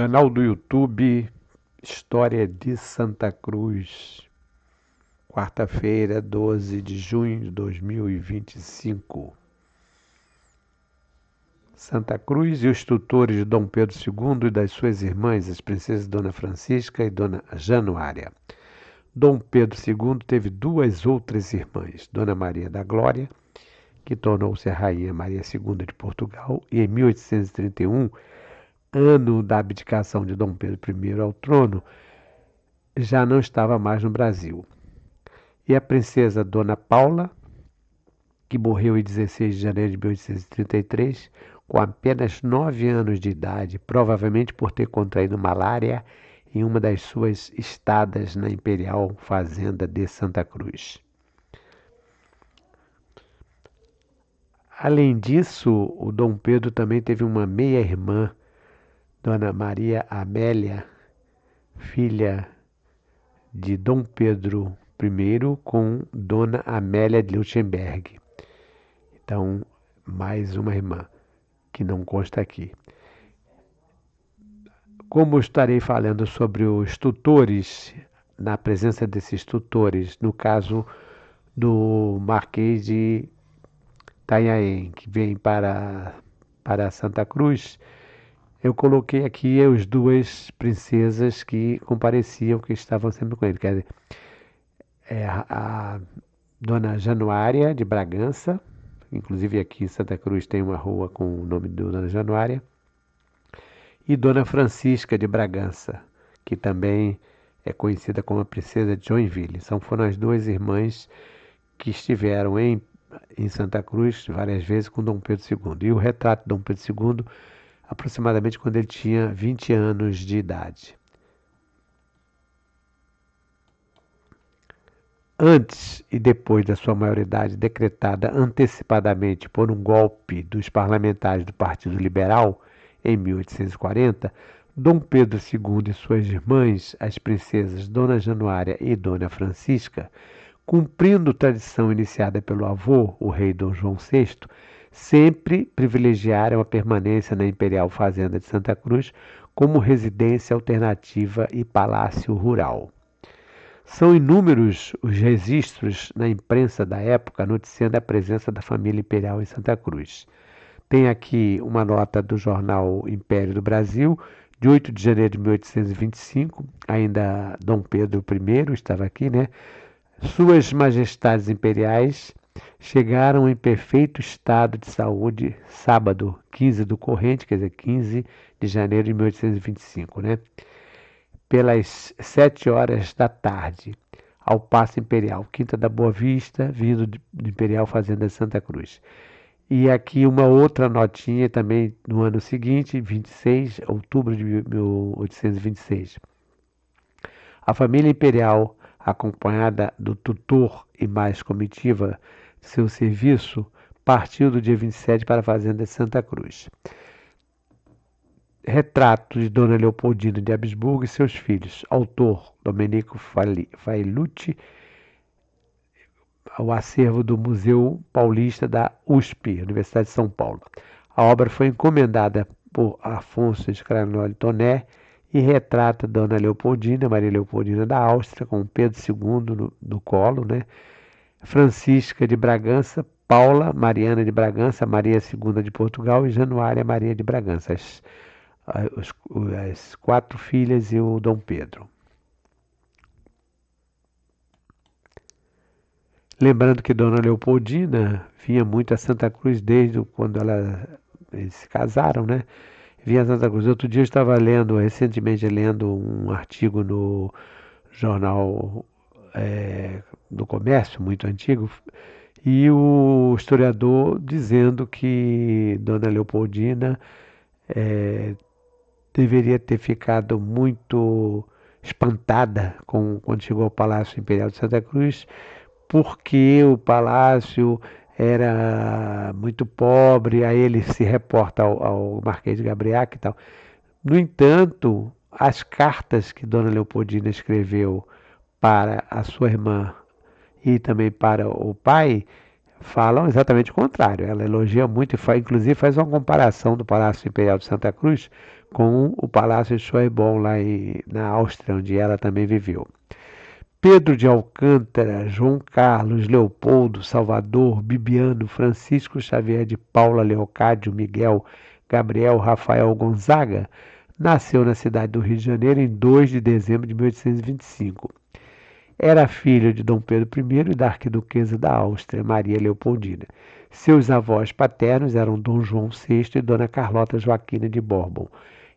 Canal do YouTube História de Santa Cruz, quarta-feira, 12 de junho de 2025. Santa Cruz e os tutores de Dom Pedro II e das suas irmãs, as princesas Dona Francisca e Dona Januária. Dom Pedro II teve duas outras irmãs, Dona Maria da Glória, que tornou-se a Rainha Maria II de Portugal, e em 1831, ano da abdicação de Dom Pedro I ao trono, já não estava mais no Brasil. E a princesa Dona Paula, que morreu em 16 de janeiro de 1833, com apenas 9 anos de idade, provavelmente por ter contraído malária em uma das suas estadas na Imperial Fazenda de Santa Cruz. Além disso, o Dom Pedro também teve uma meia-irmã, Dona Maria Amélia, filha de Dom Pedro I com Dona Amélia de Lutzenberg. Então, mais uma irmã, que não consta aqui. Como eu estarei falando sobre os tutores, na presença desses tutores, no caso do Marquês de Itanhaém, que vem para Santa Cruz, eu coloquei aqui as duas princesas que compareciam, que estavam sempre com ele. Quer dizer, a Dona Januária de Bragança, inclusive aqui em Santa Cruz tem uma rua com o nome de Dona Januária, e Dona Francisca de Bragança, que também é conhecida como a Princesa de Joinville. Foram as duas irmãs que estiveram em Santa Cruz várias vezes com Dom Pedro II. E o retrato de Dom Pedro II, aproximadamente quando ele tinha 20 anos de idade. Antes e depois da sua maioridade decretada antecipadamente por um golpe dos parlamentares do Partido Liberal, em 1840, Dom Pedro II e suas irmãs, as princesas Dona Januária e Dona Francisca, cumprindo tradição iniciada pelo avô, o rei Dom João VI, sempre privilegiaram a permanência na Imperial Fazenda de Santa Cruz como residência alternativa e palácio rural. São inúmeros os registros na imprensa da época noticiando a presença da família imperial em Santa Cruz. Tem aqui uma nota do jornal Império do Brasil, de 8 de janeiro de 1825, ainda Dom Pedro I estava aqui, né? Suas majestades imperiais chegaram em perfeito estado de saúde sábado, 15 do corrente, quer dizer, 15 de janeiro de 1825, né? Pelas 7 horas da tarde, ao Paço Imperial, Quinta da Boa Vista, vindo do Imperial Fazenda de Santa Cruz. E aqui uma outra notinha também no ano seguinte, 26 de outubro de 1826. A família imperial, acompanhada do tutor e mais comitiva de seu serviço, partiu do dia 27 para a Fazenda de Santa Cruz. Retrato de Dona Leopoldina de Habsburgo e seus filhos. Autor, Domenico Failucci, ao acervo do Museu Paulista da USP, Universidade de São Paulo. A obra foi encomendada por Afonso Scranoli Toné e retrata Dona Leopoldina, Maria Leopoldina da Áustria, com Pedro II no colo, né? Francisca de Bragança, Paula Mariana de Bragança, Maria II de Portugal e Januária Maria de Bragança, as 4 filhas e o Dom Pedro. Lembrando que Dona Leopoldina vinha muito a Santa Cruz desde quando eles se casaram, né? Vinha a Santa Cruz. Outro dia eu estava recentemente lendo um artigo no jornal do Comércio, muito antigo, e o historiador dizendo que Dona Leopoldina deveria ter ficado muito espantada quando chegou ao Palácio Imperial de Santa Cruz, porque o palácio era muito pobre. Aí ele se reporta ao Marquês de Gabriac e tal. No entanto, as cartas que Dona Leopoldina escreveu para a sua irmã e também para o pai falam exatamente o contrário. Ela elogia muito e inclusive faz uma comparação do Palácio Imperial de Santa Cruz com o Palácio de Schönbrunn lá na Áustria, onde ela também viveu. Pedro de Alcântara, João Carlos, Leopoldo, Salvador, Bibiano, Francisco Xavier de Paula, Leocádio, Miguel, Gabriel, Rafael Gonzaga, nasceu na cidade do Rio de Janeiro em 2 de dezembro de 1825. Era filho de Dom Pedro I e da arquiduquesa da Áustria, Maria Leopoldina. Seus avós paternos eram Dom João VI e Dona Carlota Joaquina de Bourbon,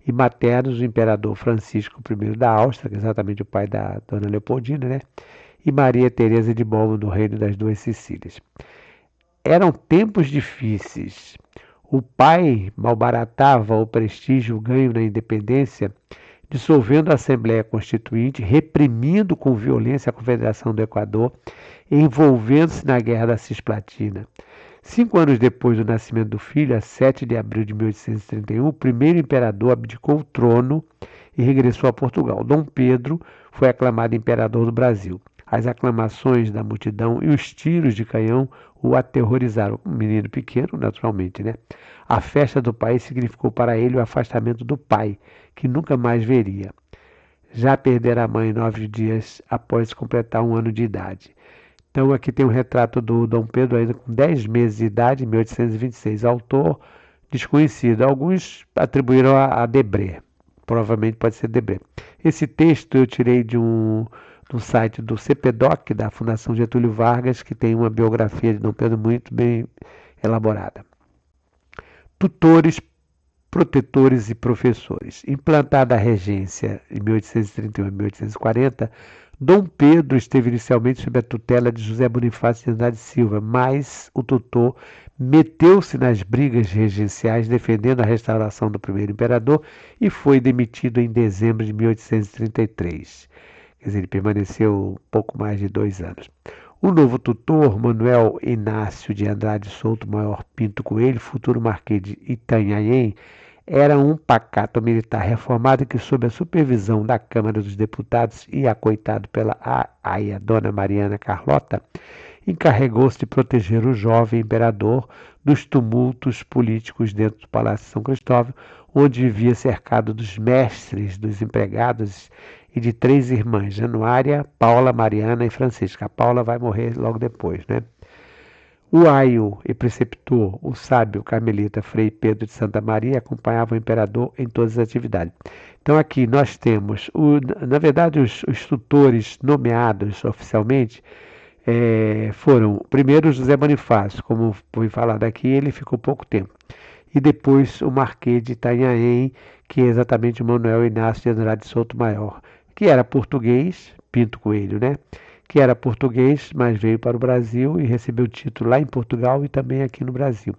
e maternos o imperador Francisco I da Áustria, que é exatamente o pai da Dona Leopoldina, né? E Maria Teresa de Bourbon, do Reino das Duas Sicílias. Eram tempos difíceis. O pai malbaratava o prestígio ganho na independência, dissolvendo a Assembleia Constituinte, reprimindo com violência a Confederação do Equador, envolvendo-se na Guerra da Cisplatina. 5 anos depois do nascimento do filho, a 7 de abril de 1831, o primeiro imperador abdicou o trono e regressou a Portugal. Dom Pedro foi aclamado imperador do Brasil. As aclamações da multidão e os tiros de canhão o aterrorizaram. Um menino pequeno, naturalmente, né? A festa do país significou para ele o afastamento do pai, que nunca mais veria. Já perdera a mãe 9 dias após completar 1 ano de idade. Então aqui tem um retrato do Dom Pedro ainda com 10 meses de idade, em 1826. Autor desconhecido. Alguns atribuíram a Debré. Provavelmente pode ser Debré. Esse texto eu tirei do site do CPDOC, da Fundação Getúlio Vargas, que tem uma biografia de Dom Pedro muito bem elaborada. Tutores, protetores e professores. Implantada a regência em 1831 e 1840, Dom Pedro esteve inicialmente sob a tutela de José Bonifácio de Andrade Silva, mas o tutor meteu-se nas brigas regenciais defendendo a restauração do primeiro imperador e foi demitido em dezembro de 1833. Quer dizer, ele permaneceu pouco mais de 2 anos. O novo tutor, Manuel Inácio de Andrade Souto Maior Pinto Coelho, futuro Marquês de Itanhaém, era um pacato militar reformado que, sob a supervisão da Câmara dos Deputados e acoitado pela aia Dona Mariana Carlota, encarregou-se de proteger o jovem imperador dos tumultos políticos dentro do Palácio de São Cristóvão, onde vivia cercado dos mestres, dos empregados e de 3 irmãs, Januária, Paula, Mariana e Francisca. A Paula vai morrer logo depois, né? O aio e preceptor, o sábio carmelita Frei Pedro de Santa Maria, acompanhava o imperador em todas as atividades. Então aqui nós temos, na verdade, os tutores nomeados oficialmente foram, primeiro José Bonifácio, como foi falado aqui, ele ficou pouco tempo. E depois o Marquês de Itanhaém, que é exatamente o Manuel Inácio de Andrade Souto Maior, que era português, Pinto Coelho, né? Que era português, mas veio para o Brasil e recebeu o título lá em Portugal e também aqui no Brasil.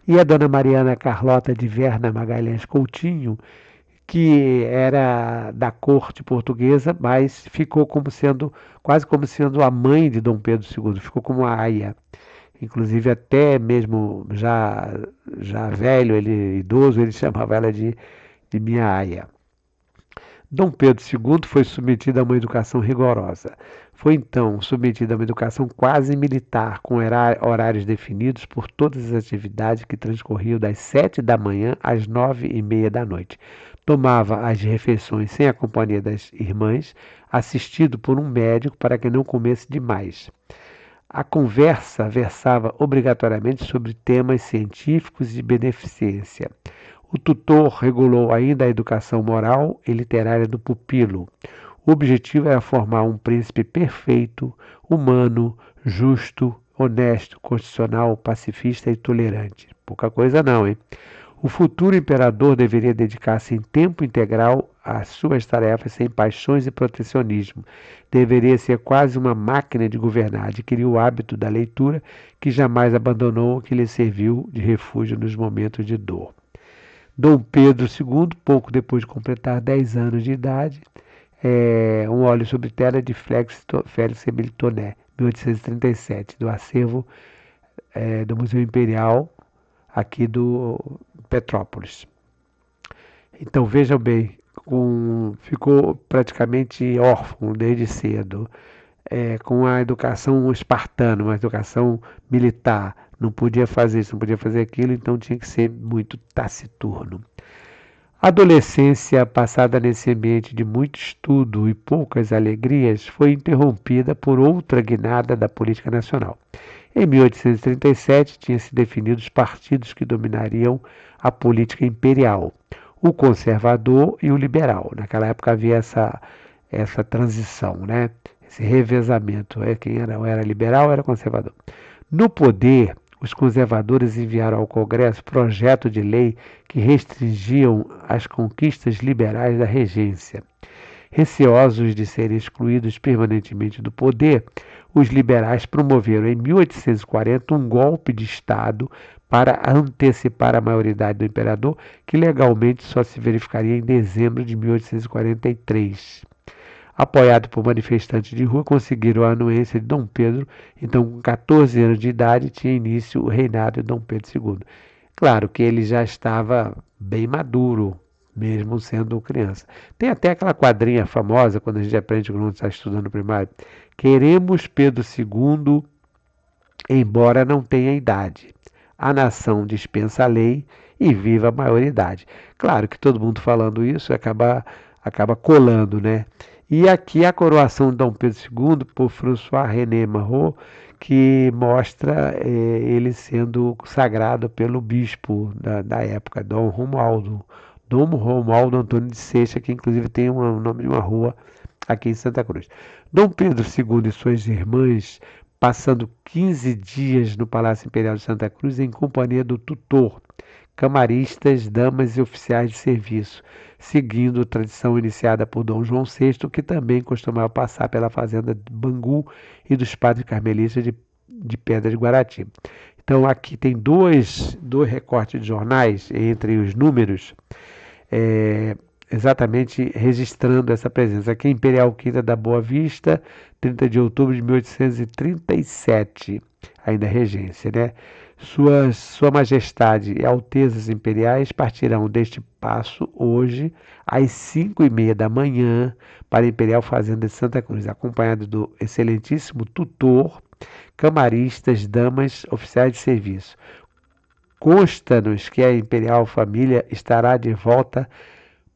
E a Dona Mariana Carlota de Verna Magalhães Coutinho, que era da corte portuguesa, mas ficou quase como sendo a mãe de Dom Pedro II, ficou como a aia. Inclusive até mesmo já velho, ele idoso, ele chamava ela de minha aia. Dom Pedro II foi submetido a uma educação rigorosa. Foi então submetido a uma educação quase militar, com horários definidos por todas as atividades que transcorriam das 7 da manhã às 9h30 da noite. Tomava as refeições sem a companhia das irmãs, assistido por um médico para que não comesse demais. A conversa versava obrigatoriamente sobre temas científicos e de beneficência. O tutor regulou ainda a educação moral e literária do pupilo. O objetivo era formar um príncipe perfeito, humano, justo, honesto, constitucional, pacifista e tolerante. Pouca coisa não, hein? O futuro imperador deveria dedicar-se em tempo integral às suas tarefas sem paixões e protecionismo. Deveria ser quase uma máquina de governar. Adquiriu o hábito da leitura, que jamais abandonou o que lhe serviu de refúgio nos momentos de dor. Dom Pedro II, pouco depois de completar 10 anos de idade, Um óleo sobre tela de Félix Emile Tonet, 1837, do acervo do Museu Imperial aqui do Petrópolis. Então vejam bem, ficou praticamente órfão desde cedo. com a educação espartana, uma educação militar. Não podia fazer isso, não podia fazer aquilo, então tinha que ser muito taciturno. A adolescência, passada nesse ambiente de muito estudo e poucas alegrias, foi interrompida por outra guinada da política nacional. Em 1837, tinham-se definido os partidos que dominariam a política imperial, o conservador e o liberal. Naquela época havia essa transição, né? Esse revezamento. Quem era liberal ou era conservador. No poder, os conservadores enviaram ao Congresso projeto de lei que restringiam as conquistas liberais da regência. Receosos de serem excluídos permanentemente do poder, os liberais promoveram em 1840 um golpe de Estado para antecipar a maioridade do imperador, que legalmente só se verificaria em dezembro de 1843. Apoiado por manifestantes de rua, conseguiram a anuência de Dom Pedro. Então, com 14 anos de idade, tinha início o reinado de Dom Pedro II. Claro que ele já estava bem maduro, mesmo sendo criança. Tem até aquela quadrinha famosa, quando a gente aprende quando está estudando primário. Queremos Pedro II, embora não tenha idade. A nação dispensa a lei e viva a maioridade. Claro que todo mundo falando isso acaba colando, né? E aqui a coroação de Dom Pedro II por François René Marot, que mostra ele sendo sagrado pelo bispo da época, Dom Romualdo Antônio de Seixas, que inclusive tem o nome de uma rua aqui em Santa Cruz. Dom Pedro II e suas irmãs, passando 15 dias no Palácio Imperial de Santa Cruz em companhia do tutor, camaristas, damas e oficiais de serviço, seguindo a tradição iniciada por Dom João VI, que também costumava passar pela fazenda de Bangu e dos padres carmelitas de Pedra de Guarati. Então aqui tem dois recortes de jornais entre os números, exatamente registrando essa presença. Aqui Imperial Quinta da Boa Vista, 30 de outubro de 1837, ainda regência, né? Sua Majestade e Altezas Imperiais partirão deste passo hoje às 5h30 da manhã para a Imperial Fazenda de Santa Cruz, acompanhado do excelentíssimo tutor, camaristas, damas, oficiais de serviço. Consta-nos que a Imperial Família estará de volta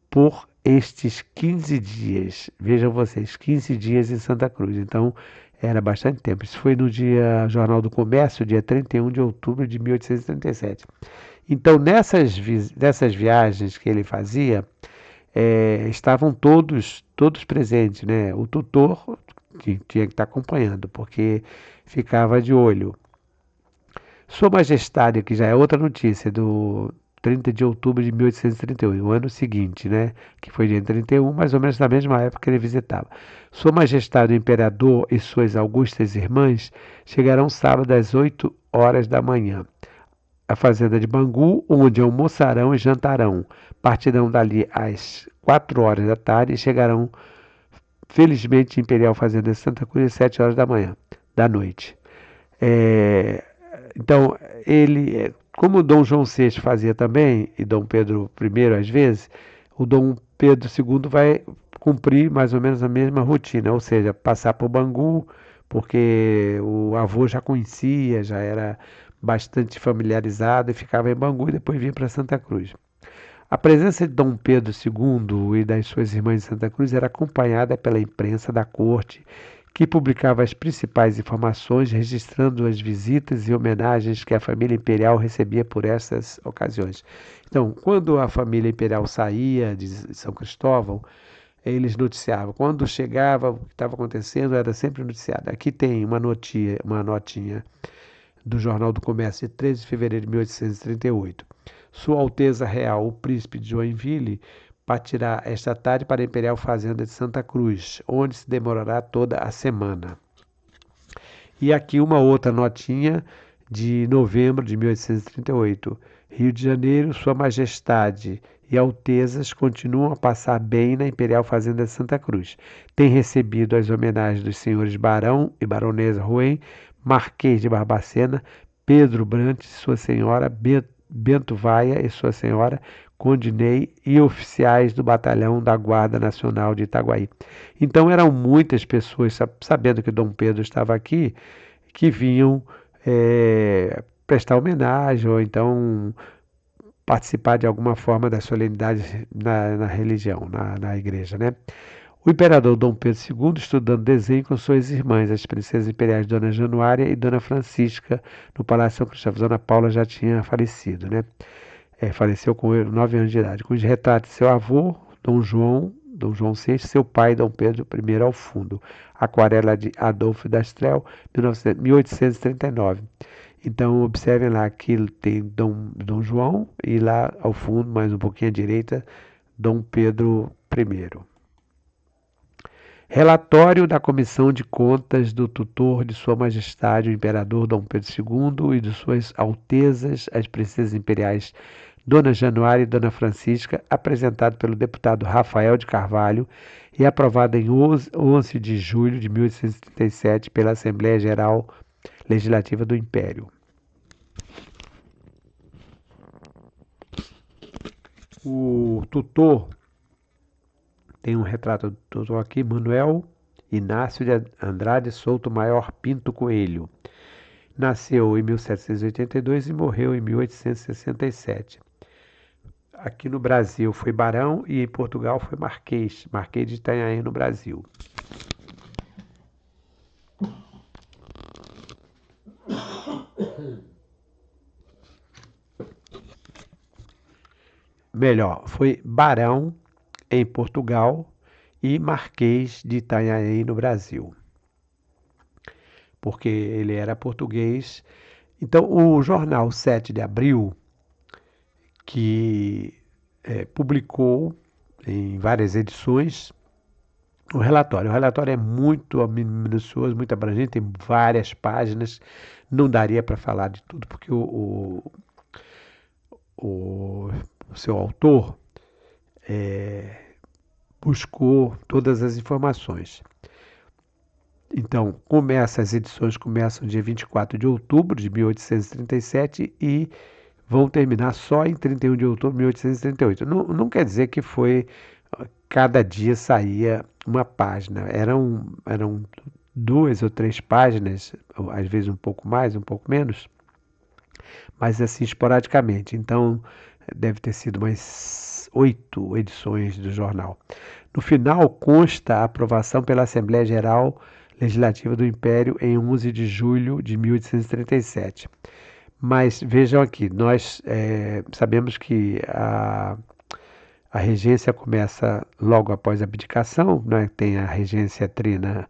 por estes 15 dias. Vejam vocês, 15 dias em Santa Cruz. Então, era bastante tempo. Isso foi no Jornal do Comércio, dia 31 de outubro de 1837. Então, nessas viagens que ele fazia, estavam todos presentes, né? O tutor que tinha que estar acompanhando, porque ficava de olho. Sua Majestade, que já é outra notícia, do 30 de outubro de 1838, o ano seguinte, né? Que foi dia 31, mais ou menos na mesma época que ele visitava. Sua Majestade o Imperador e suas augustas irmãs chegarão sábado às 8 horas da manhã à fazenda de Bangu, onde almoçarão e jantarão. Partirão dali às 4 horas da tarde e chegarão, felizmente, Imperial Fazenda de Santa Cruz às 7 horas da noite. Então, como Dom João VI fazia também, e Dom Pedro I às vezes, o Dom Pedro II vai cumprir mais ou menos a mesma rotina, ou seja, passar por Bangu, porque o avô já conhecia, já era bastante familiarizado e ficava em Bangu e depois vinha para Santa Cruz. A presença de Dom Pedro II e das suas irmãs de Santa Cruz era acompanhada pela imprensa da corte, que publicava as principais informações, registrando as visitas e homenagens que a família imperial recebia por essas ocasiões. Então, quando a família imperial saía de São Cristóvão, eles noticiavam. Quando chegava, o que estava acontecendo era sempre noticiado. Aqui tem uma notinha do Jornal do Comércio de 13 de fevereiro de 1838. Sua Alteza Real, o Príncipe de Joinville, partirá esta tarde para a Imperial Fazenda de Santa Cruz, onde se demorará toda a semana. E aqui uma outra notinha de novembro de 1838. Rio de Janeiro, Sua Majestade e Altezas continuam a passar bem na Imperial Fazenda de Santa Cruz. Tem recebido as homenagens dos senhores Barão e Baronesa Rouen, Marquês de Barbacena, Pedro Brantes, sua senhora Bento Vaia e sua senhora, Conde Ney e oficiais do batalhão da Guarda Nacional de Itaguaí. Então eram muitas pessoas, sabendo que Dom Pedro estava aqui, que vinham prestar homenagem ou então participar de alguma forma das solenidades na religião, na igreja, né? O imperador Dom Pedro II estudando desenho com suas irmãs, as princesas imperiais Dona Januária e Dona Francisca, no Palácio São Cristóvão. Dona Paula já tinha falecido, né? Faleceu com 9 anos de idade. Com os retratos de seu avô, Dom João VI, seu pai, Dom Pedro I, ao fundo. Aquarela de Adolfo d'Astrel, 1839. Então, observem lá que tem Dom João e lá ao fundo, mais um pouquinho à direita, Dom Pedro I. Relatório da Comissão de Contas do tutor de Sua Majestade, o Imperador Dom Pedro II e de Suas Altezas, as Princesas Imperiais Dona Januária e Dona Francisca, apresentado pelo deputado Rafael de Carvalho e aprovado em 11 de julho de 1837 pela Assembleia Geral Legislativa do Império. O tutor, tem um retrato do tutor aqui, Manuel Inácio de Andrade Souto Maior Pinto Coelho. Nasceu em 1782 e morreu em 1867. Aqui no Brasil foi barão e em Portugal foi marquês de Itanhaém no Brasil. Melhor, foi barão em Portugal e marquês de Itanhaém no Brasil. Porque ele era português. Então, o jornal 7 de Abril, que publicou em várias edições o relatório. O relatório é muito minucioso, muito abrangente, tem várias páginas. Não daria para falar de tudo, porque o seu autor buscou todas as informações. Então, as edições começam dia 24 de outubro de 1837 e vão terminar só em 31 de outubro de 1838. Não quer dizer que foi, cada dia saía uma página, eram 2 ou 3 páginas, às vezes um pouco mais, um pouco menos, mas assim esporadicamente. Então, deve ter sido umas 8 edições do jornal. No final, consta a aprovação pela Assembleia Geral Legislativa do Império em 11 de julho de 1837. Mas vejam aqui, nós sabemos que a regência começa logo após a abdicação, né? Tem a regência trina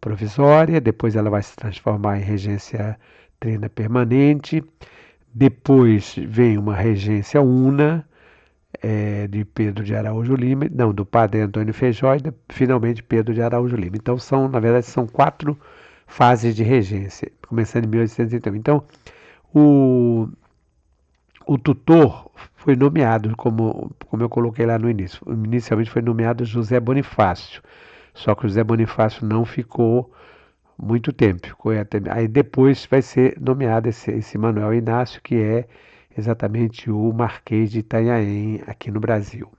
provisória, depois ela vai se transformar em regência trina permanente, depois vem uma regência una, de Pedro de Araújo Lima, não, do padre Antônio Feijó e finalmente Pedro de Araújo Lima. Então, na verdade, são 4 fases de regência, começando em 1831. Então, o tutor foi nomeado, como eu coloquei lá no início. Inicialmente foi nomeado José Bonifácio, só que o José Bonifácio não ficou muito tempo. Aí depois vai ser nomeado esse Manuel Inácio, que é exatamente o Marquês de Itanhaém aqui no Brasil.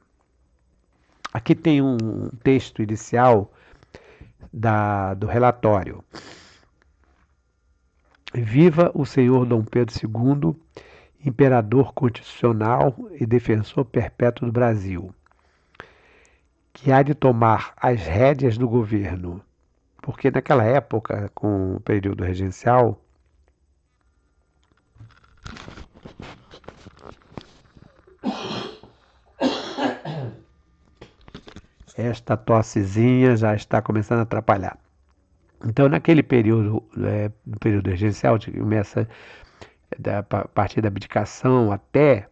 Aqui tem um texto inicial do relatório. Viva o senhor Dom Pedro II, imperador constitucional e defensor perpétuo do Brasil, que há de tomar as rédeas do governo, porque naquela época, com o período regencial, esta tossezinha já está começando a atrapalhar. Então, naquele período, no período regencial, que começa a partir da abdicação até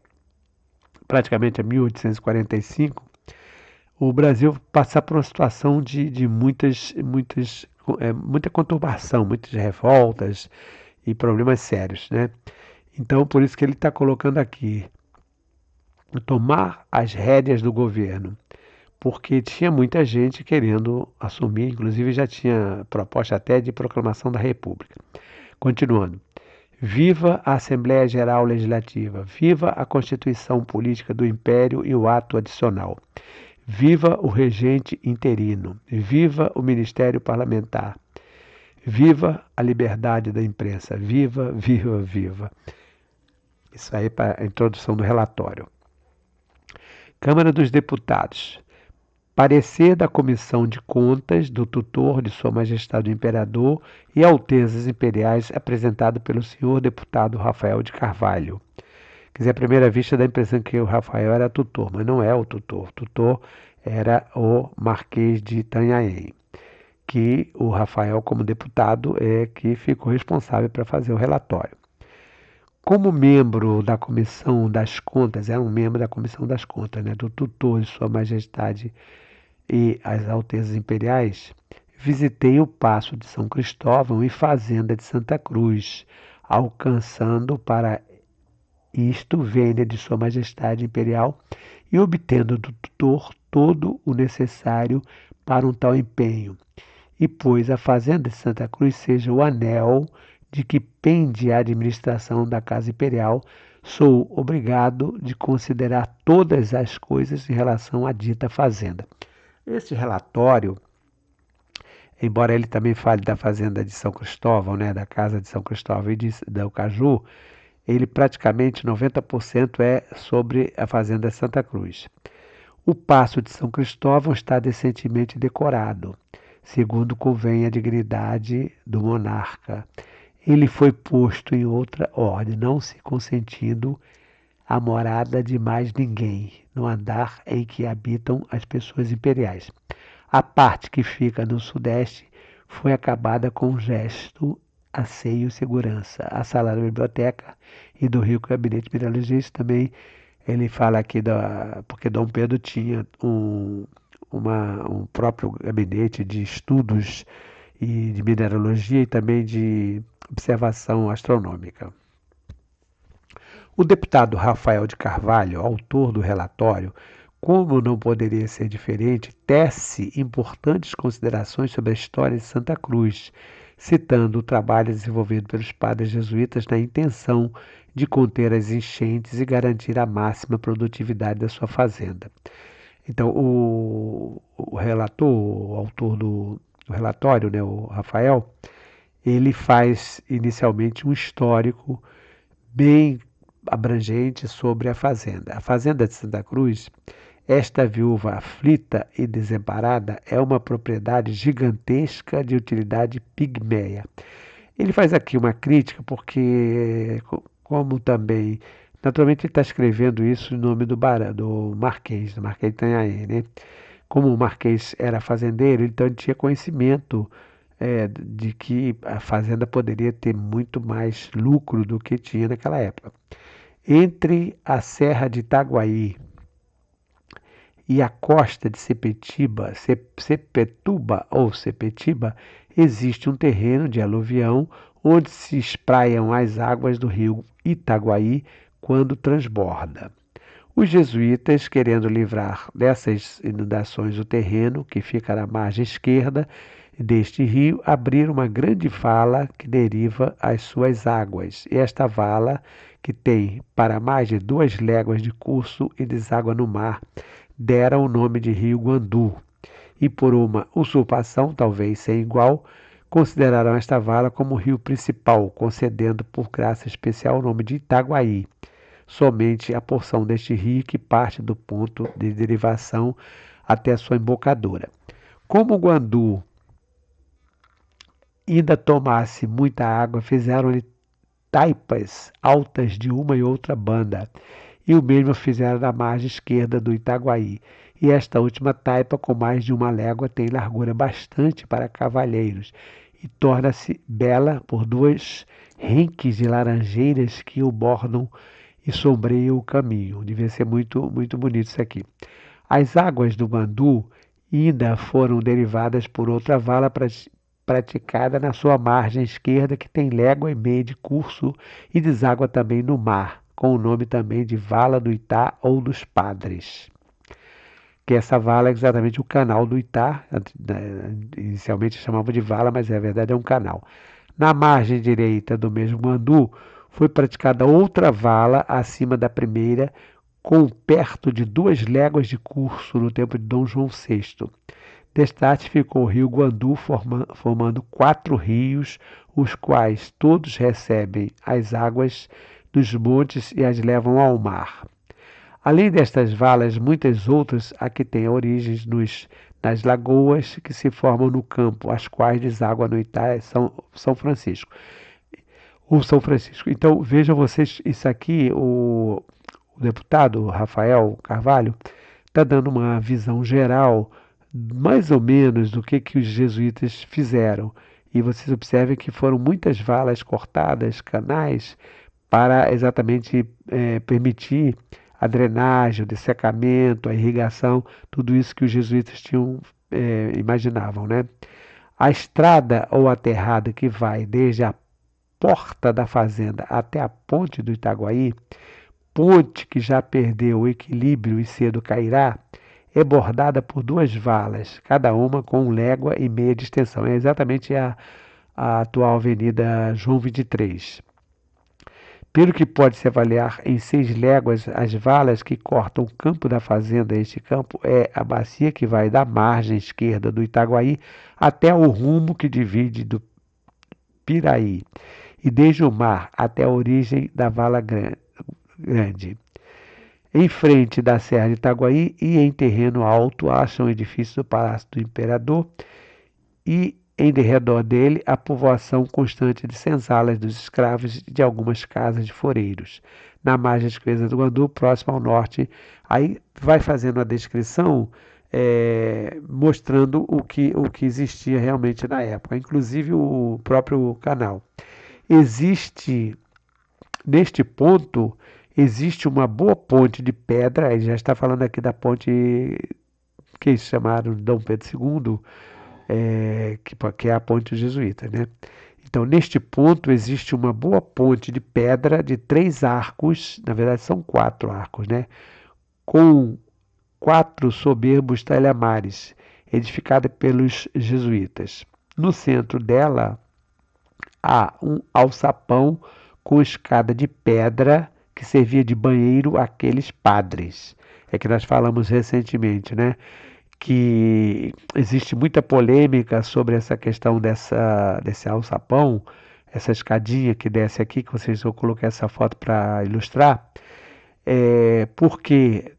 praticamente a 1845, o Brasil passa por uma situação de muita conturbação, muitas revoltas e problemas sérios, né? Então, por isso que ele está colocando aqui, tomar as rédeas do governo, porque tinha muita gente querendo assumir, inclusive já tinha proposta até de proclamação da República. Continuando, Viva a Assembleia Geral Legislativa! Viva a Constituição Política do Império e o ato adicional! Viva o regente interino! Viva o Ministério Parlamentar! Viva a liberdade da imprensa! Viva, viva, viva! Isso aí para a introdução do relatório. Câmara dos Deputados. Parecer da Comissão de Contas do tutor de Sua Majestade o Imperador e Altezas Imperiais apresentado pelo senhor deputado Rafael de Carvalho. Quer dizer, à primeira vista dá a impressão que o Rafael era tutor, mas não é o tutor. O tutor era o Marquês de Itanhaém, que o Rafael, como deputado, é que ficou responsável para fazer o relatório. Como membro da Comissão das Contas, era um membro da Comissão das Contas, né, do tutor de Sua Majestade e as Altezas Imperiais, visitei o Paço de São Cristóvão e Fazenda de Santa Cruz, alcançando para isto vênia de Sua Majestade Imperial e obtendo do tutor todo o necessário para um tal empenho. E pois a Fazenda de Santa Cruz seja o anel de que pende a administração da Casa Imperial, sou obrigado de considerar todas as coisas em relação à dita fazenda. Este relatório, embora ele também fale da Fazenda de São Cristóvão, né, da Casa de São Cristóvão e da Caju, ele praticamente 90% é sobre a Fazenda de Santa Cruz. O Paço de São Cristóvão está decentemente decorado, segundo convém a dignidade do monarca. Ele foi posto em outra ordem, não se consentindo a morada de mais ninguém, no andar em que habitam as pessoas imperiais. A parte que fica no sudeste foi acabada com um gesto, asseio e segurança. A sala da biblioteca e do rico gabinete mineralogista também, ele fala aqui, porque Dom Pedro tinha um próprio gabinete de estudos e de mineralogia e também de observação astronômica. O deputado Rafael de Carvalho, autor do relatório, como não poderia ser diferente, tece importantes considerações sobre a história de Santa Cruz, citando o trabalho desenvolvido pelos padres jesuítas na intenção de conter as enchentes e garantir a máxima produtividade da sua fazenda. Então, o relator, o autor do relatório, né, o Rafael, ele faz inicialmente um histórico bem abrangente sobre a fazenda. A fazenda de Santa Cruz, esta viúva aflita e desamparada, é uma propriedade gigantesca de utilidade pigmeia. Ele faz aqui uma crítica porque, como também, naturalmente ele está escrevendo isso em nome do Marquês, do Marquês de Itanhaém, né? Como o Marquês era fazendeiro, então ele tinha conhecimento de que a fazenda poderia ter muito mais lucro do que tinha naquela época. Entre a Serra de Itaguaí e a costa de Sepetuba ou Sepetiba, existe um terreno de aluvião onde se espraiam as águas do rio Itaguaí quando transborda. Os jesuítas, querendo livrar dessas inundações o terreno, que fica na margem esquerda deste rio, abriram uma grande vala que deriva as suas águas. E esta vala, que tem para mais de 2 léguas de curso e deságua no mar, dera o nome de Rio Guandu. E por uma usurpação, talvez sem igual, consideraram esta vala como rio principal, concedendo por graça especial o nome de Itaguaí. Somente a porção deste rio que parte do ponto de derivação até a sua embocadura. Como o Guandu ainda tomasse muita água, fizeram-lhe taipas altas de uma e outra banda, e o mesmo fizeram na margem esquerda do Itaguaí. E esta última taipa, com mais de 1 légua, tem largura bastante para cavalheiros, e torna-se bela por 2 renques de laranjeiras que o bordam e sombreiam o caminho. Devia ser muito, muito bonito isso aqui. As águas do Guandu ainda foram derivadas por outra vala praticada na sua margem esquerda, que tem 1,5 léguas de curso e deságua também no mar, com o nome também de Vala do Itá ou dos Padres. Que essa vala é exatamente o canal do Itá, inicialmente chamava de vala, mas na verdade é um canal. Na margem direita do mesmo Guandu, foi praticada outra vala acima da primeira, com perto de 2 léguas de curso no tempo de Dom João VI. Destaque ficou o rio Guandu, formando 4 rios, os quais todos recebem as águas dos montes e as levam ao mar. Além destas valas, muitas outras aqui têm origens nas lagoas que se formam no campo, as quais desaguam no Itaia São Francisco. O São Francisco. Então, vejam vocês, isso aqui, o deputado Rafael Carvalho está dando uma visão geral, mais ou menos, do que os jesuítas fizeram. E vocês observem que foram muitas valas cortadas, canais, para exatamente permitir a drenagem, o dessecamento, a irrigação, tudo isso que os jesuítas imaginavam, né? A estrada ou aterrada que vai desde a porta da fazenda até a ponte do Itaguaí, ponte que já perdeu o equilíbrio e cedo cairá, é bordada por 2 valas, cada uma com 1,5 légua de extensão. É exatamente a atual Avenida João 23. Pelo que pode-se avaliar em 6 léguas, as valas que cortam o campo da fazenda. Este campo é a bacia que vai da margem esquerda do Itaguaí até o rumo que divide do Piraí, e desde o mar até a origem da Vala Grande. Em frente da Serra de Itaguaí e em terreno alto acham edifícios do Palácio do Imperador e em derredor dele a povoação constante de senzalas dos escravos e de algumas casas de foreiros. Na margem esquerda do Guandu, próximo ao norte, aí vai fazendo a descrição mostrando o que existia realmente na época, inclusive o próprio canal. Neste ponto, existe uma boa ponte de pedra, ele já está falando aqui da ponte que eles chamaram de Dom Pedro II, que é a ponte jesuíta, né? Então, neste ponto, existe uma boa ponte de pedra de 3 arcos, na verdade são 4 arcos, né? Com 4 soberbos talhamares, edificada pelos jesuítas. No centro dela, há um alçapão com escada de pedra que servia de banheiro àqueles padres. É que nós falamos recentemente, né? Que existe muita polêmica sobre essa questão desse alçapão, essa escadinha que desce aqui, que vocês vão colocar essa foto para ilustrar, porque,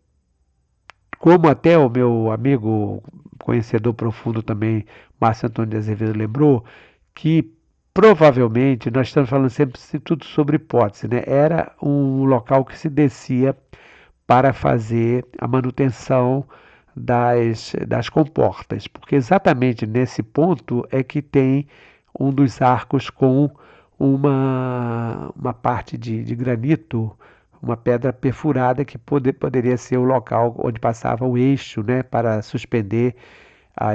como até o meu amigo conhecedor profundo também, Márcio Antônio de Azevedo, lembrou, que provavelmente, nós estamos falando sempre tudo sobre hipótese, né? Era um local que se descia para fazer a manutenção das comportas, porque exatamente nesse ponto é que tem um dos arcos com uma parte de granito, uma pedra perfurada que poderia ser o local onde passava o eixo, né, para suspender a,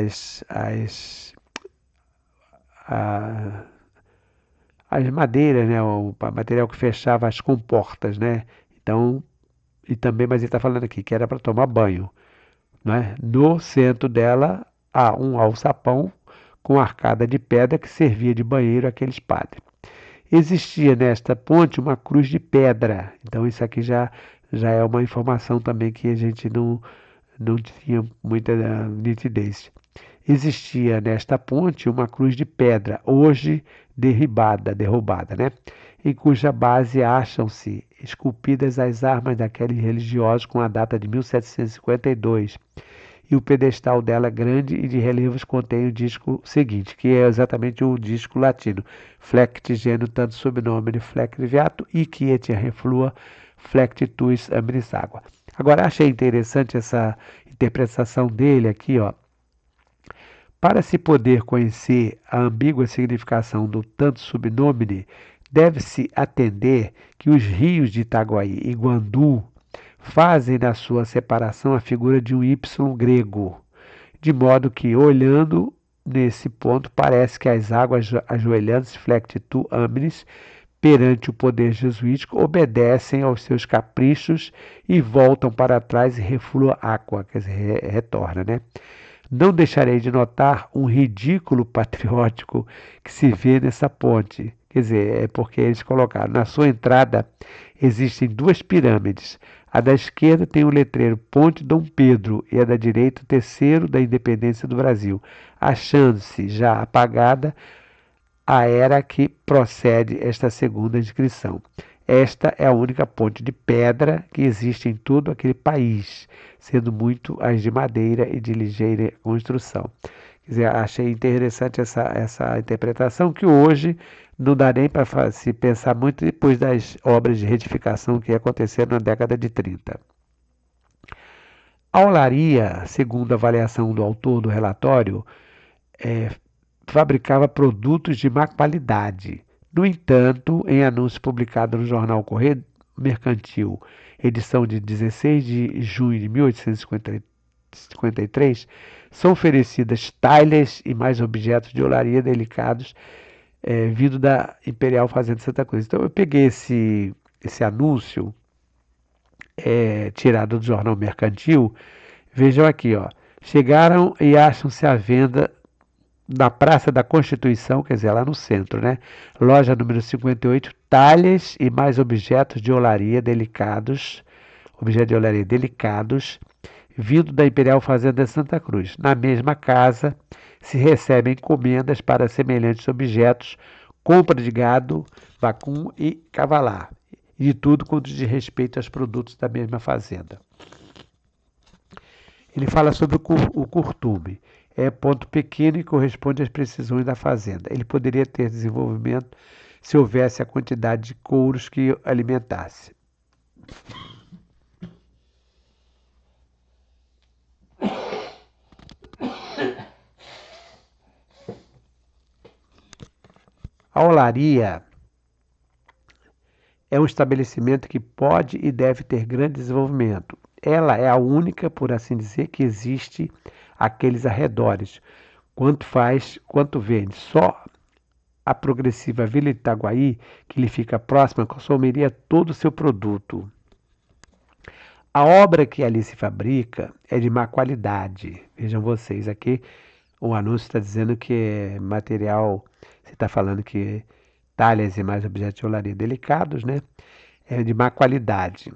as madeiras, né, o material que fechava as comportas, né? Então, e também, mas ele está falando aqui que era para tomar banho, né? No centro dela há um alçapão com arcada de pedra que servia de banheiro àqueles padres. Existia nesta ponte uma cruz de pedra. Então isso aqui já é uma informação também que a gente não tinha muita nitidez. Existia nesta ponte uma cruz de pedra, hoje derrubada, né? Em cuja base acham-se esculpidas as armas daqueles religiosos com a data de 1752. E o pedestal dela é grande e de relevos contém o disco seguinte, que é exatamente o disco latino, Flecti genu tanto subnomine flecti viato e quiet reflua flecti tuis amnis aqua. Agora, achei interessante essa interpretação dele aqui, ó. Para se poder conhecer a ambígua significação do tanto subnomine, deve-se atender que os rios de Itaguaí e Guandu fazem na sua separação a figura de um Y grego, de modo que, olhando nesse ponto, parece que as águas ajoelhando-se flecti tu amnis perante o poder jesuítico obedecem aos seus caprichos e voltam para trás e reflua aqua, quer dizer, retorna, né? Não deixarei de notar um ridículo patriótico que se vê nessa ponte. Quer dizer, é porque eles colocaram, na sua entrada existem duas pirâmides. A da esquerda tem o letreiro Ponte Dom Pedro e a da direita o terceiro da Independência do Brasil, achando-se já apagada a era que procede esta segunda inscrição. Esta é a única ponte de pedra que existe em todo aquele país, sendo muito as de madeira e de ligeira construção. Quer dizer, achei interessante essa interpretação, que hoje não dá nem para se pensar muito depois das obras de retificação que aconteceram na década de 30. A olaria, segundo a avaliação do autor do relatório, é, fabricava produtos de má qualidade. No entanto, em anúncio publicado no jornal Correio Mercantil, edição de 16 de junho de 1853, são oferecidas talhas e mais objetos de olaria delicados vindo da Imperial Fazenda Santa Cruz. Então eu peguei esse anúncio tirado do jornal Mercantil. Vejam aqui, ó. Chegaram e acham-se à venda na Praça da Constituição, quer dizer, lá no centro, né? Loja número 58, talhas e mais objetos de olaria delicados, vindo da Imperial Fazenda Santa Cruz. Na mesma casa se recebem encomendas para semelhantes objetos, compra de gado, vacum e cavalar, e de tudo quanto diz respeito aos produtos da mesma fazenda. Ele fala sobre o curtume. É ponto pequeno e corresponde às precisões da fazenda. Ele poderia ter desenvolvimento se houvesse a quantidade de couros que alimentasse. A olaria é um estabelecimento que pode e deve ter grande desenvolvimento. Ela é a única, por assim dizer, que existe àqueles arredores. Quanto faz, quanto vende. Só a progressiva Vila Itaguaí, que lhe fica próxima, consumiria todo o seu produto. A obra que ali se fabrica é de má qualidade. Vejam vocês aqui, o anúncio está dizendo que é material, você está falando que talhas e mais objetos de olaria delicados, né? É de má qualidade.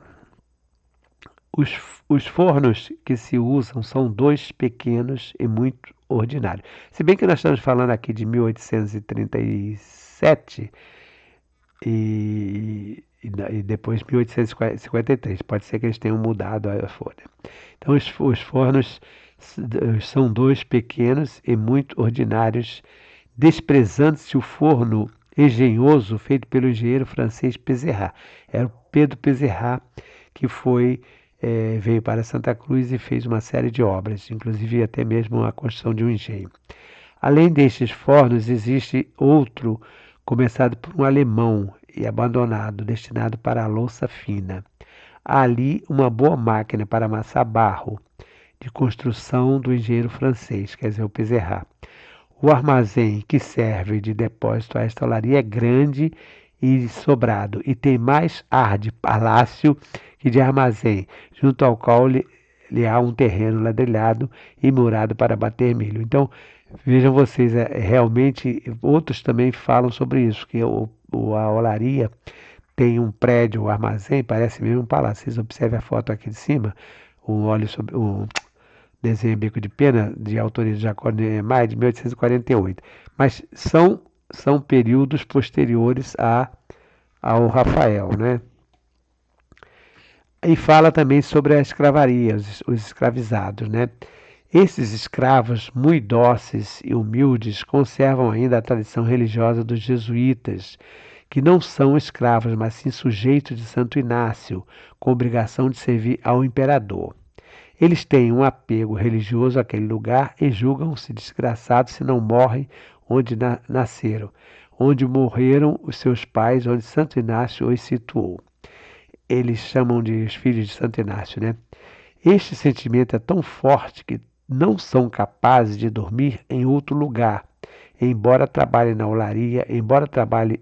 Os fornos que se usam são dois pequenos e muito ordinários. Se bem que nós estamos falando aqui de 1837 e depois 1853. Pode ser que eles tenham mudado a forma. Então, os fornos são dois pequenos e muito ordinários, desprezando-se o forno engenhoso feito pelo engenheiro francês Pezerat. Era o Pedro Pezerat que veio para Santa Cruz e fez uma série de obras, inclusive até mesmo a construção de um engenho. Além destes fornos, existe outro começado por um alemão e abandonado, destinado para a louça fina. Há ali uma boa máquina para amassar barro, de construção do engenheiro francês, quer dizer, o Pezerat. O armazém que serve de depósito a esta olaria é grande e sobrado, e tem mais ar de palácio que de armazém, junto ao qual lhe há um terreno ladrilhado e murado para bater milho. Então, vejam vocês, realmente, outros também falam sobre isso, que a olaria tem um prédio, um armazém, parece mesmo um palácio. Vocês observem a foto aqui de cima, um desenho em bico de pena, de autoria de Jacó Niemeyer, de 1848. Mas são períodos posteriores ao Rafael, né? E fala também sobre a escravaria, os escravizados, né? Esses escravos, muito dóceis e humildes, conservam ainda a tradição religiosa dos jesuítas, que não são escravos, mas sim sujeitos de Santo Inácio, com obrigação de servir ao imperador. Eles têm um apego religioso àquele lugar e julgam-se desgraçados se não morrem onde nasceram, onde morreram os seus pais, onde Santo Inácio os situou. Eles chamam de os filhos de Santo Inácio, né? Este sentimento é tão forte que não são capazes de dormir em outro lugar, embora trabalhem na olaria, embora trabalhem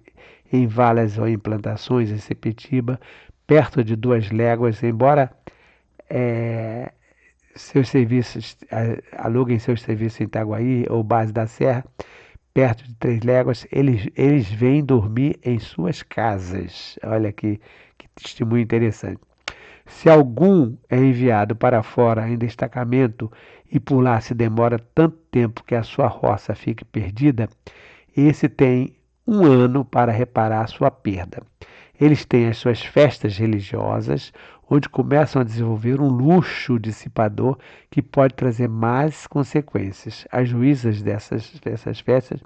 em valas ou em plantações em Sepetiba, perto de 2 léguas, embora seus serviços, aluguem seus serviços em Itaguaí ou Base da Serra, perto de 3 léguas, eles vêm dormir em suas casas. Olha que testemunho interessante. Se algum é enviado para fora em destacamento e por lá se demora tanto tempo que a sua roça fique perdida, esse tem 1 ano para reparar sua perda. Eles têm as suas festas religiosas, onde começam a desenvolver um luxo dissipador que pode trazer más consequências. As juízas dessas festas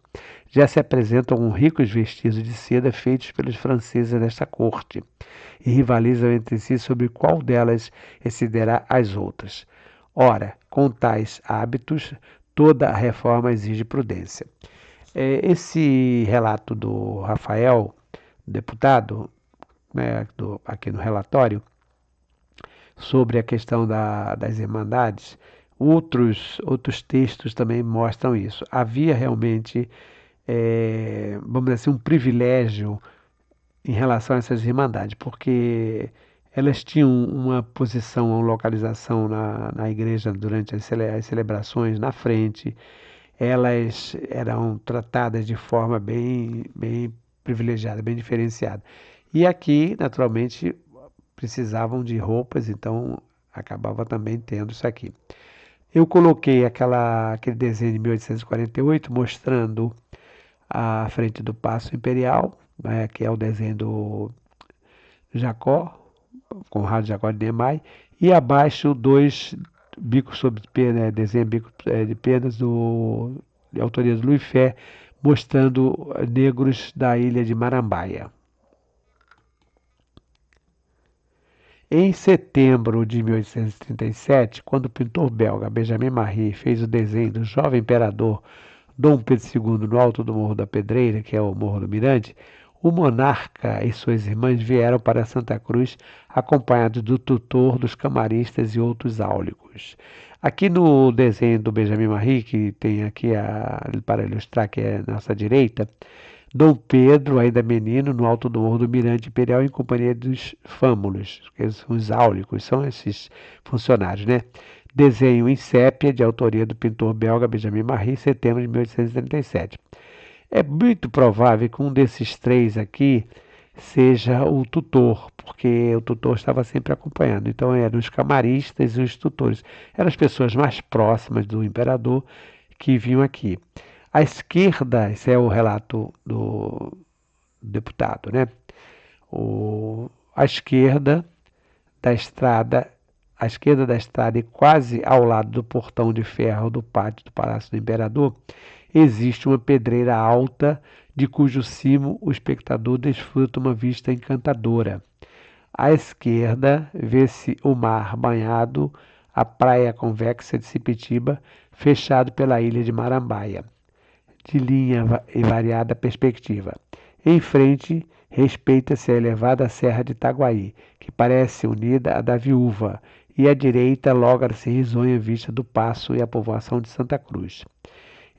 já se apresentam com ricos vestidos de seda feitos pelos franceses desta corte e rivalizam entre si sobre qual delas excederá as outras. Ora, com tais hábitos, toda a reforma exige prudência. Esse relato do Rafael, deputado, né, aqui no relatório, sobre a questão das irmandades, outros textos também mostram isso. Havia realmente, vamos dizer assim, um privilégio em relação a essas irmandades, porque elas tinham uma posição, uma localização na igreja durante as celebrações na frente, elas eram tratadas de forma bem privilegiada, bem diferenciada. E aqui, naturalmente, precisavam de roupas, então acabava também tendo isso aqui. Eu coloquei aquele desenho de 1848 mostrando a frente do Paço Imperial, né, que é o desenho do Jacó, Conrado Jacó de Niemeyer, e abaixo 2 bicos sobre pena, desenho bico de penas de autoria do Louis Fé, mostrando negros da ilha de Marambaia. Em setembro de 1837, quando o pintor belga Benjamin Marie fez o desenho do jovem imperador Dom Pedro II no alto do Morro da Pedreira, que é o Morro do Mirante, o monarca e suas irmãs vieram para Santa Cruz acompanhados do tutor, dos camaristas e outros áulicos. Aqui no desenho do Benjamin Marie, que tem aqui para ilustrar que é a nossa direita, Dom Pedro, ainda menino, no alto do Morro do Mirante Imperial, em companhia dos fâmulos, que são os áulicos, são esses funcionários, né? Desenho em sépia, de autoria do pintor belga Benjamin Marie, setembro de 1837. É muito provável que um desses 3 aqui seja o tutor, porque o tutor estava sempre acompanhando. Então eram os camaristas e os tutores. Eram as pessoas mais próximas do imperador que vinham aqui. À esquerda, esse é o relato do deputado, né? À esquerda da estrada, à esquerda da estrada e quase ao lado do portão de ferro do pátio do Palácio do Imperador, existe uma pedreira alta de cujo cimo o espectador desfruta uma vista encantadora. À esquerda vê-se o mar banhado, a praia convexa de Sepetiba, fechado pela ilha de Marambaia, de linha e variada perspectiva. Em frente, respeita-se a elevada Serra de Itaguaí, que parece unida à da Viúva, e à direita logra-se risonha vista do Paço e a povoação de Santa Cruz.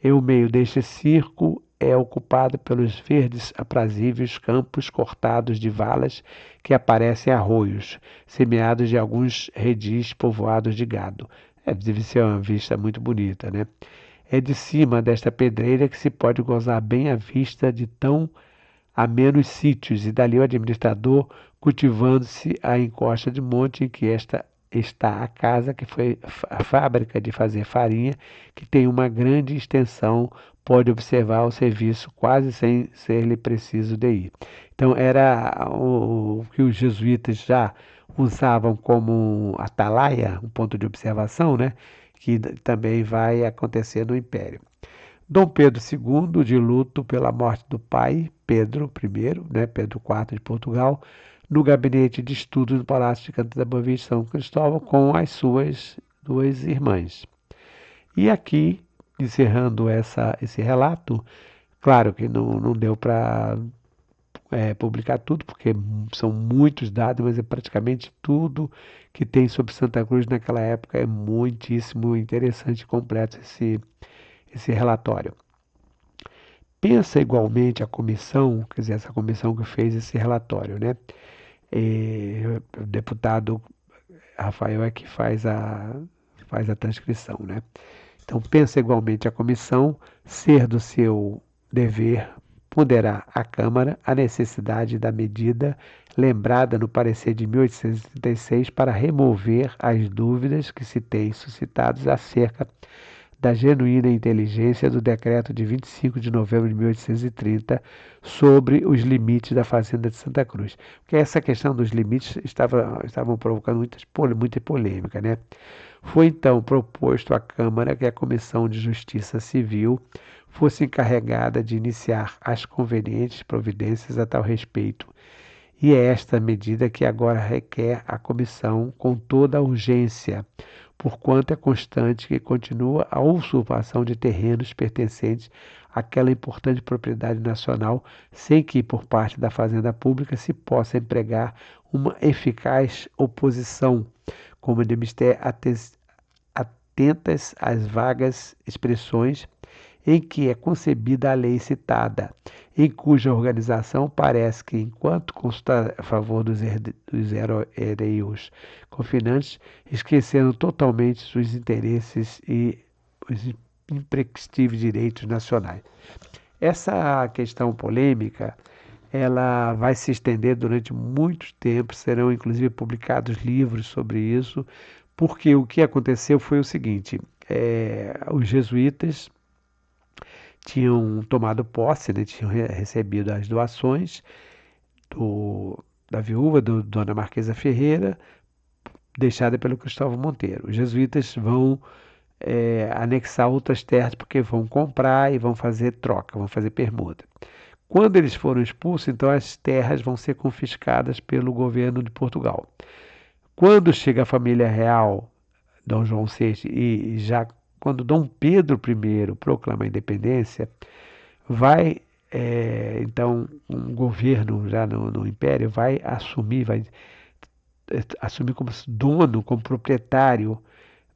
E o meio deste circo é ocupado pelos verdes aprazíveis campos cortados de valas que aparecem arroios, semeados de alguns redis povoados de gado. Deve ser uma vista muito bonita, né? É de cima desta pedreira que se pode gozar bem a vista de tão amenos sítios, e dali o administrador cultivando-se a encosta de monte em que está a casa que foi a fábrica de fazer farinha, que tem uma grande extensão, pode observar o serviço quase sem ser-lhe preciso de ir. Então era o que os jesuítas já usavam como atalaia, um ponto de observação, né? Que também vai acontecer no Império. Dom Pedro II, de luto pela morte do pai, Pedro I, né, Pedro IV de Portugal, no gabinete de estudos do Palácio de Canta da Boa Vista, São Cristóvão, com as suas 2 irmãs. E aqui, encerrando esse relato, claro que não deu para publicar tudo, porque são muitos dados, mas é praticamente tudo que tem sobre Santa Cruz naquela época. É muitíssimo interessante e completo esse relatório. Pensa igualmente a comissão, quer dizer, essa comissão que fez esse relatório, né? O deputado Rafael é que faz a transcrição, né? Então, pensa igualmente a comissão ser do seu dever ponderar à Câmara a necessidade da medida lembrada no parecer de 1836 para remover as dúvidas que se têm suscitadas acerca da genuína inteligência do decreto de 25 de novembro de 1830 sobre os limites da Fazenda de Santa Cruz. Porque essa questão dos limites estavam provocando muita polêmica, né? Foi então proposto à Câmara que a Comissão de Justiça Civil fosse encarregada de iniciar as convenientes providências a tal respeito. E é esta medida que agora requer a comissão com toda a urgência, porquanto é constante que continua a usurpação de terrenos pertencentes àquela importante propriedade nacional, sem que, por parte da Fazenda Pública, se possa empregar uma eficaz oposição, como de mister atentas às vagas expressões em que é concebida a lei citada, em cuja organização parece que, enquanto consta a favor dos heróis confinantes, esqueceram totalmente seus interesses e os imprescindíveis direitos nacionais. Essa questão polêmica, ela vai se estender durante muito tempo, serão inclusive publicados livros sobre isso, porque o que aconteceu foi o seguinte, os jesuítas tinham tomado posse, né, tinham recebido as doações da viúva, Dona Marquesa Ferreira, deixada pelo Cristóvão Monteiro. Os jesuítas vão anexar outras terras porque vão comprar e vão fazer troca, vão fazer permuta. Quando eles foram expulsos, então as terras vão ser confiscadas pelo governo de Portugal. Quando chega a família real, Dom João VI, e já quando Dom Pedro I proclama a independência, vai, então, um governo já no Império vai assumir como dono, como proprietário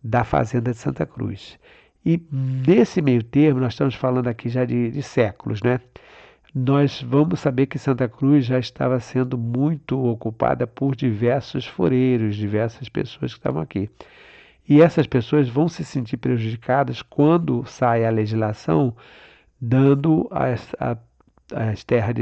da Fazenda de Santa Cruz. E nesse meio termo, nós estamos falando aqui já de séculos, né? Nós vamos saber que Santa Cruz já estava sendo muito ocupada por diversos foreiros, diversas pessoas que estavam aqui. E essas pessoas vão se sentir prejudicadas quando sai a legislação dando as terras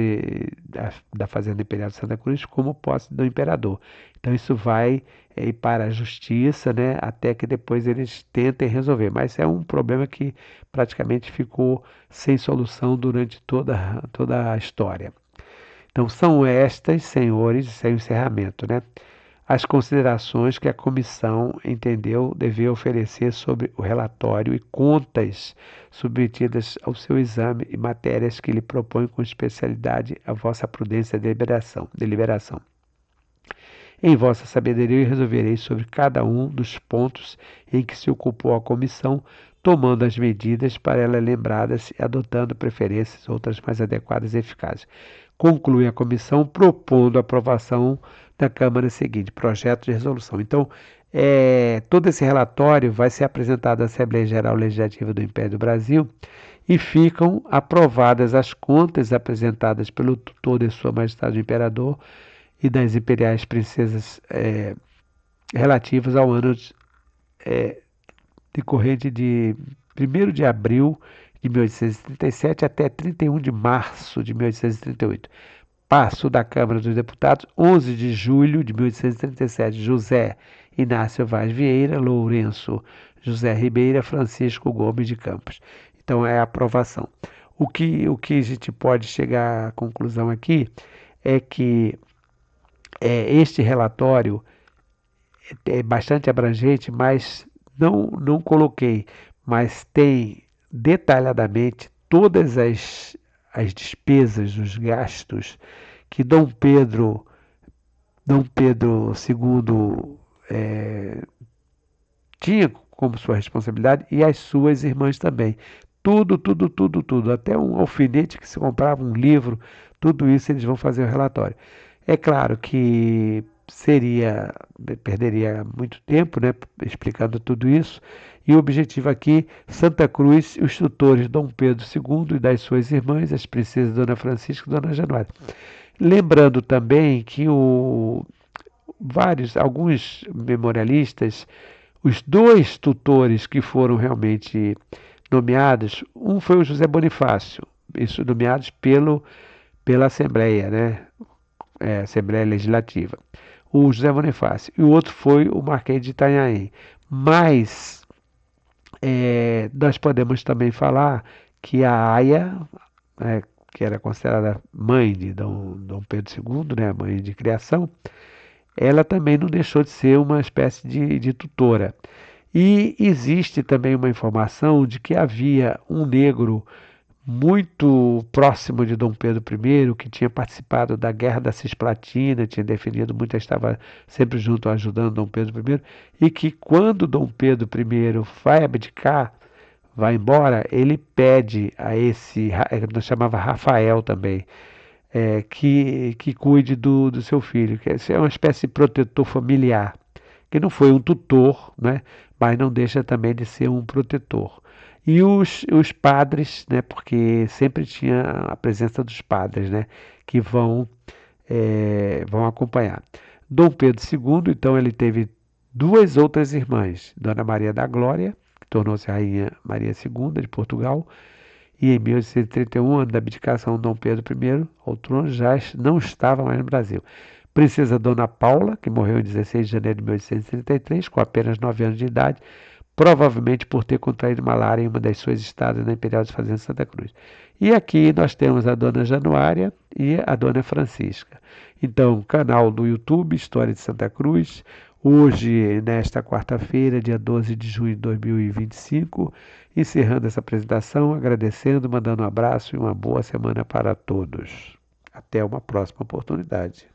da Fazenda Imperial de Santa Cruz como posse do imperador. Então isso vai ir para a justiça, né, até que depois eles tentem resolver. Mas é um problema que praticamente ficou sem solução durante toda a história. Então são estas, senhores, sem encerramento, né, as considerações que a comissão entendeu dever oferecer sobre o relatório e contas submetidas ao seu exame e matérias que lhe propõe com especialidade a vossa prudência e deliberação. Em vossa sabedoria resolvereis sobre cada um dos pontos em que se ocupou a comissão, tomando as medidas para ela lembradas e adotando preferências outras mais adequadas e eficazes. Conclui a comissão propondo a aprovação da Câmara seguinte, projeto de resolução. Então, todo esse relatório vai ser apresentado à Assembleia Geral Legislativa do Império do Brasil e ficam aprovadas as contas apresentadas pelo tutor de Sua Majestade o Imperador e das imperiais princesas relativas ao ano decorrente de 1º de abril de 1837 até 31 de março de 1838. Passo da Câmara dos Deputados, 11 de julho de 1837, José Inácio Vaz Vieira, Lourenço José Ribeira, Francisco Gomes de Campos. Então é a aprovação. O que a gente pode chegar à conclusão aqui é que este relatório é bastante abrangente, mas não coloquei, mas tem detalhadamente todas as despesas, os gastos que Dom Pedro II tinha como sua responsabilidade e as suas irmãs também. Tudo, até um alfinete que se comprava, um livro, tudo isso eles vão fazer o relatório. É claro que perderia muito tempo, né, explicando tudo isso, e o objetivo aqui, Santa Cruz, os tutores Dom Pedro II e das suas irmãs, as princesas Dona Francisca e Dona Januária. Lembrando também que alguns memorialistas Os dois tutores que foram realmente nomeados, um foi o José Bonifácio, isso nomeados pela Assembleia, né? Assembleia Legislativa. O José Bonifácio. E o outro foi o Marquês de Itanhaém. Mas nós podemos também falar que a Aia, que era considerada mãe de Dom Pedro II, né, mãe de criação, ela também não deixou de ser uma espécie de tutora. E existe também uma informação de que havia um negro muito próximo de Dom Pedro I, que tinha participado da Guerra da Cisplatina, tinha defendido muito, estava sempre junto ajudando Dom Pedro I, e que quando Dom Pedro I vai abdicar, vai embora, ele pede a esse, nós chamava Rafael também, que cuide do seu filho, que é uma espécie de protetor familiar, que não foi um tutor, né, mas não deixa também de ser um protetor. E os padres, né, porque sempre tinha a presença dos padres, né, que vão acompanhar. Dom Pedro II, então, ele teve duas outras irmãs, Dona Maria da Glória, que tornou-se Rainha Maria II de Portugal, e em 1831, ano da abdicação de Dom Pedro I, ao trono já não estava mais no Brasil. Princesa Dona Paula, que morreu em 16 de janeiro de 1833, com apenas 9 anos de idade, provavelmente por ter contraído malária em uma das suas estadas na Imperial de Fazenda Santa Cruz. E aqui nós temos a Dona Januária e a Dona Francisca. Então, canal do YouTube, História de Santa Cruz, hoje, nesta quarta-feira, dia 12 de junho de 2025, encerrando essa apresentação, agradecendo, mandando um abraço e uma boa semana para todos. Até uma próxima oportunidade.